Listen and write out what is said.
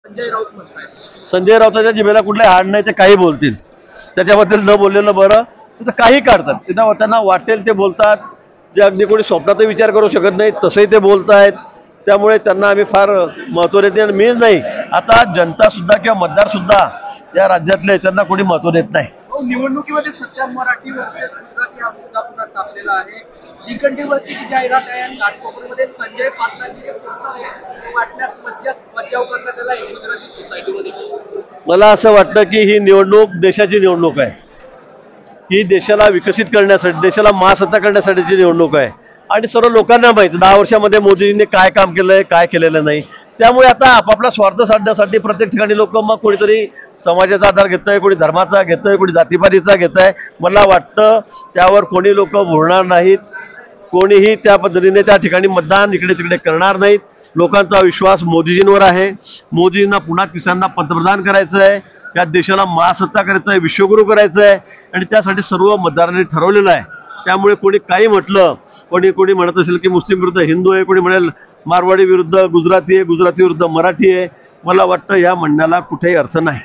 संजय राऊत म्हणतायत। संजय राऊताच्या जिभेला कुठले हाड नाही, ते काही बोलतील, त्याच्याबद्दल न बोललेलं बरं. तर काही काढतात, त्यांना वाटेल ते बोलतात, जे अगदी कोणी स्वप्नातही विचार करू शकत नाही तसंही ते बोलतायत. त्यामुळे त्यांना आम्ही फार महत्त्व देत नाही. मी नाही, आता जनता सुद्धा किंवा मतदार सुद्धा या राज्यातले त्यांना कोणी महत्त्व देत नाही. निवडणुकीमध्ये सध्या मराठी वर्सेस गुजराती हा मुद्दा पुन्हा तापलेला आहे। निकंडीवरची जी जाहिरात आहे आणि घाटकोपरमध्ये संजय पाटलांची जे पोस्टर आहे ते वाटण्यास मज्जाव करण्यात आला आहे गुजराती सोसायटीमध्ये। मला असं वाटतं की ही निवडणूक देशाची निवडणूक आहे, ही देशाला विकसित करण्यासाठी, देशाला महासत्ता करण्यासाठीची निवडणूक आहे. आणि सर्व लोकांना माहिती 10 वर्षामध्ये मोदीजींनी काय काम केलंय, काय केलेलं नाही. त्यामुळे आता आपापला स्वार्थ साधण्यासाठी प्रत्येक ठिकाणी लोक मग कोणीतरी समाजाचा आधार घेतंय, कोणी धर्माचा घेतंय, कोणी जातीपातीचा घेतंय. मला वाटतं त्यावर कोणी लोक बोलणार नाहीत, कोणीही त्या पद्धतीने त्या ठिकाणी मतदान इकडे तिकडे करणार नाहीत. लोकांचा विश्वास मोदीजींवर आहे. मोदींना पुन्हा तिसऱ्यांदा पंतप्रधान करायचं आहे, या देशाला महासत्ता करायचं आहे, विश्वगुरू करायचं आहे आणि त्यासाठी सर्व मतदारांनी ठरवलेलं आहे. त्यामुळे कोणी काही म्हटलं, कोणी म्हणत असेल की मुस्लिम विरुद्ध हिंदू आहे, कोणी म्हणेल मारवाडी विरुद्ध गुजराती आहे, गुजराती विरुद्ध मराठी आहे, मला वाटतं या म्हणण्याला कुठेही अर्थ नाही.